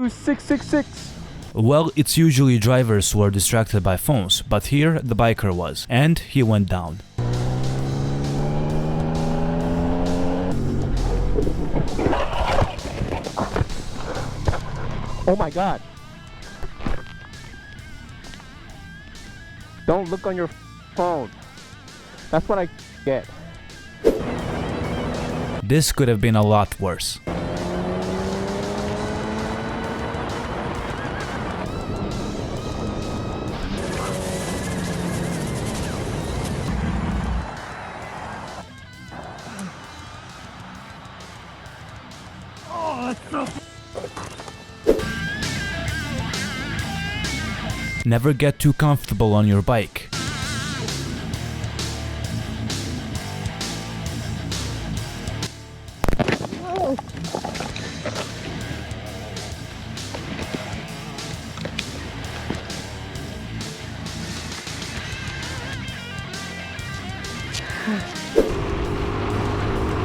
666. Well, it's usually drivers who are distracted by phones, but here the biker was, and he went down. Oh my god. Don't look on your phone. That's what I get. This could have been a lot worse. Never get too comfortable on your bike.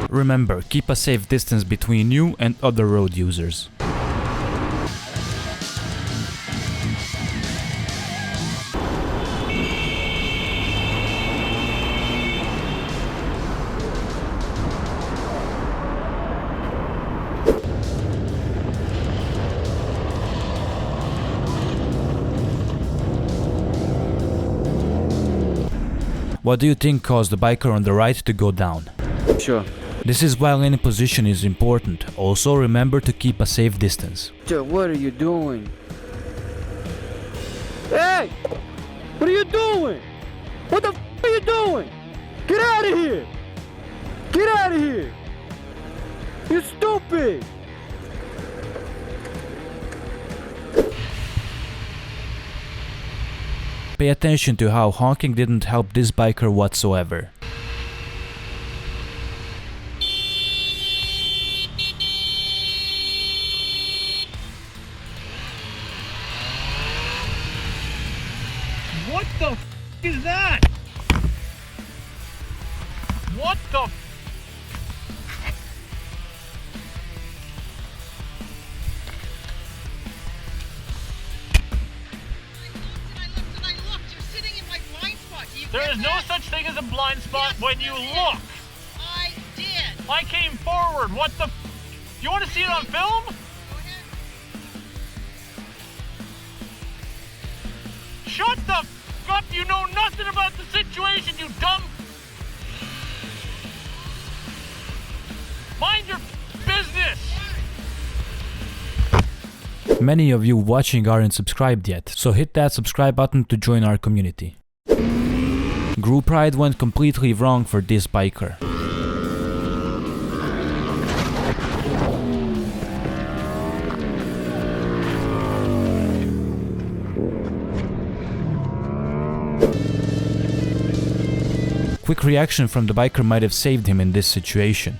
Remember, keep a safe distance between you and other road users. What do you think caused the biker on the right to go down? Sure. This is why any position is important. Also remember to keep a safe distance. Dude, what are you doing? Hey! What are you doing? What the f are you doing? Get out of here! Get out of here! You're stupid! Pay attention to how honking didn't help this biker whatsoever. What the f is that? What the f? There is no such thing as a blind spot when you look. I did. I came forward. What the f? You want to see it on film? Go ahead. Shut the f up. You know nothing about the situation, you dumb. Mind your business. Many of you watching aren't subscribed yet, so hit that subscribe button to join our community. Group ride went completely wrong for this biker. Quick reaction from the biker might have saved him in this situation.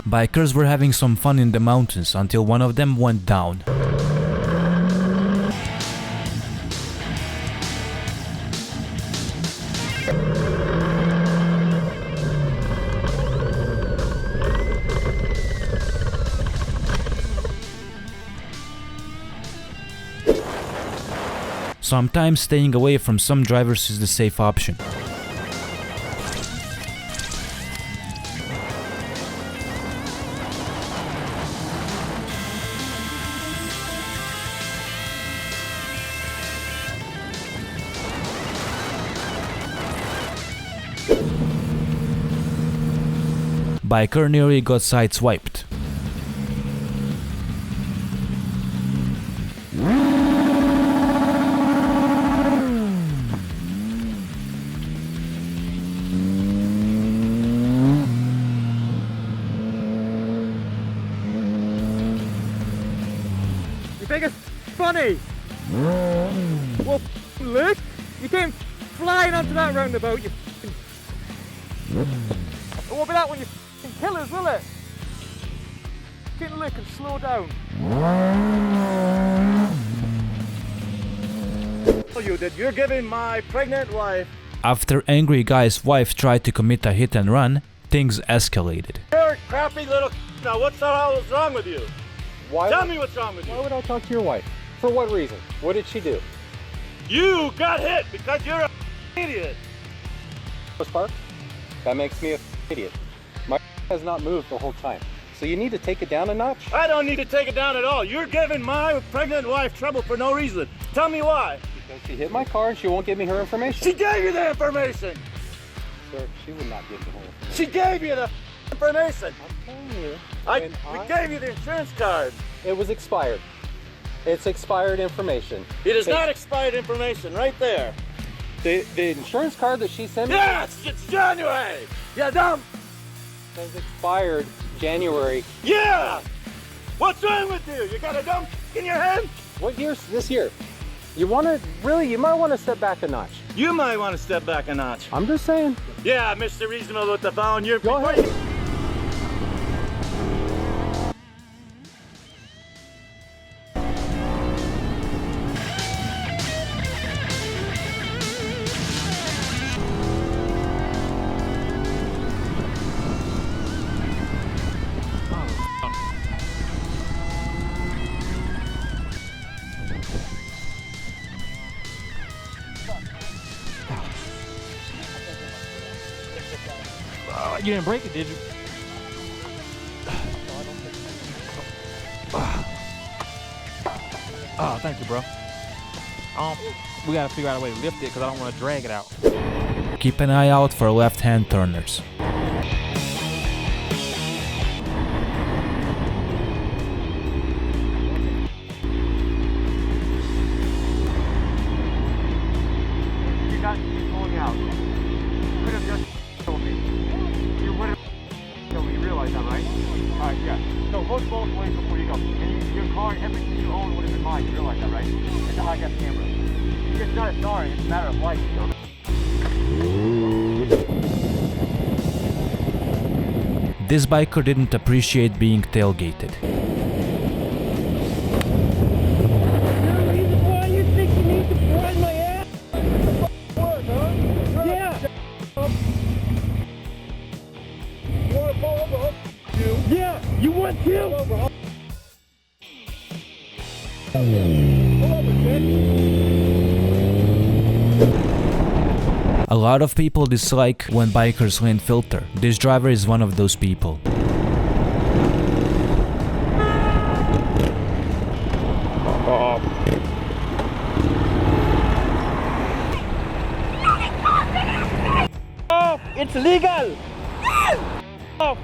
Bikers were having some fun in the mountains until one of them went down. Sometimes staying away from some drivers is the safe option. Biker nearly got sideswiped. think it's funny? Well, look, you came flying onto that roundabout, you It won't be that when you kill us, will it? Get a look and slow down. You that you're giving my pregnant wife. After angry guy's wife tried to commit a hit and run, things escalated. You're a crappy little. Now what's the hell is wrong with you? Tell me what's wrong with you. Why would I talk to your wife? For what reason? What did she do? You got hit because you're an idiot. Spark? That makes me an idiot. My has not moved the whole time. So you need to take it down a notch? I don't need to take it down at all. You're giving my pregnant wife trouble for no reason. Tell me why. Because she hit my car and she won't give me her information. She gave you the information. Sir, she would not give me her information. She gave you the information. I'm telling you. We gave you the insurance card. It was expired. It's expired information. It is not expired information, right there. The insurance card that she sent me? Yes, it's January. You dumb. It says expired January. Yeah. What's wrong with you? You got a dump in your head? What year's this year? You want to, really, you might want to step back a notch. You might want to step back a notch. I'm just saying. Yeah, Mr. Reasonable with the phone. You're Go ahead. You didn't break it, did you? Oh, thank you, bro. We gotta figure out a way to lift it because I don't want to drag it out. Keep an eye out for left-hand turners. You got me pulling out. You could have just told me. You would have told me. You realize that, right? Alright, yeah. So look both ways before you go. And your car, everything you own would have been mine. You realize that, right? It's a high-def camera. It's not a sorry, it's a matter of life, you know? This biker didn't appreciate being tailgated. Yeah, you want to? A lot of people dislike when bikers lane filter. This driver is one of those people. Oh, it's legal! Oh.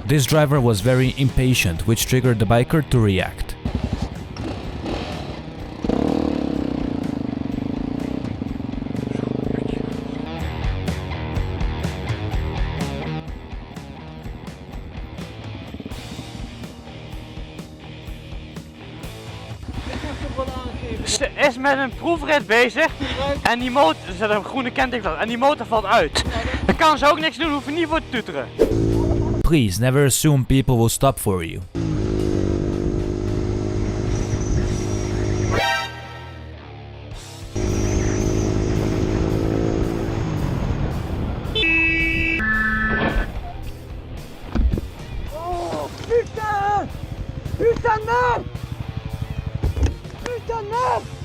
This driver was very impatient, which triggered the biker to react. Ze is met een proefrit bezig en die motor, er zit een groene kenteken en die motor valt uit. Dan kan ze ook niks doen, hoeven niet voor te toeteren. Please never assume people will stop for you. Oh, putain! Putain de merde! Putain de merde!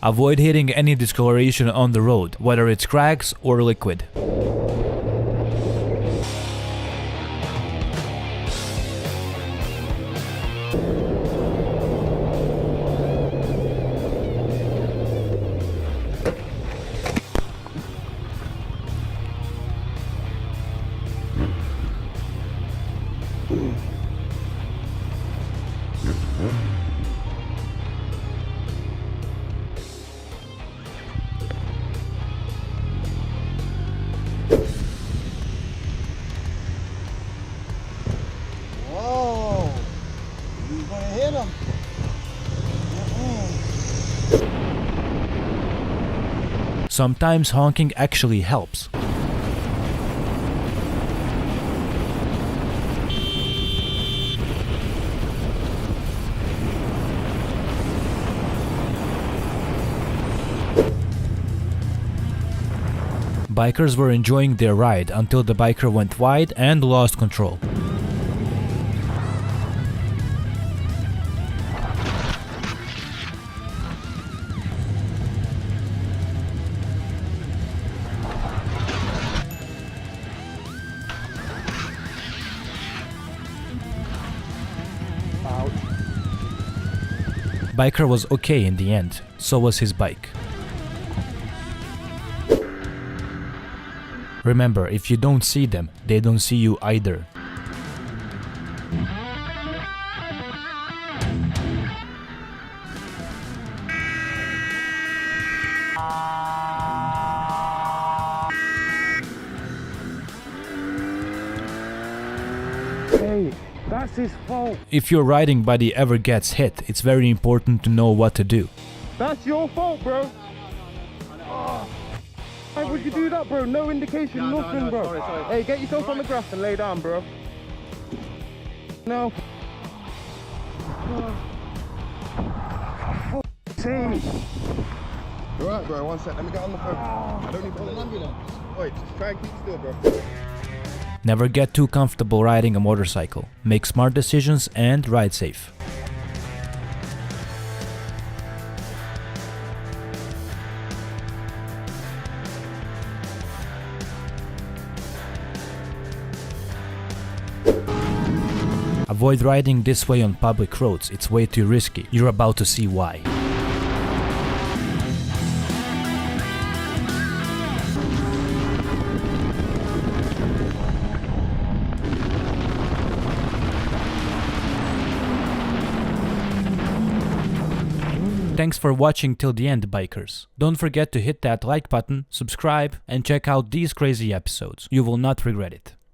Avoid hitting any discoloration on the road, whether it's cracks or liquid. Sometimes honking actually helps. Bikers were enjoying their ride until the biker went wide and lost control. Biker was okay in the end, so was his bike. Remember, if you don't see them, they don't see you either. Hey, that's his fault. If your riding buddy ever gets hit, it's very important to know what to do. That's your fault, bro. Why would you do that, bro? No indication, nothing, bro. Sorry. Hey, get yourself on the grass and lay down, bro. No. Team. Alright, bro, one sec. Let me get on the phone. I don't need to call an ambulance. Wait, just try and keep still, bro. Never get too comfortable riding a motorcycle. Make smart decisions and ride safe. Avoid riding this way on public roads, it's way too risky. You're about to see why. Thanks for watching till the end, bikers. Don't forget to hit that like button, subscribe, and check out these crazy episodes. You will not regret it.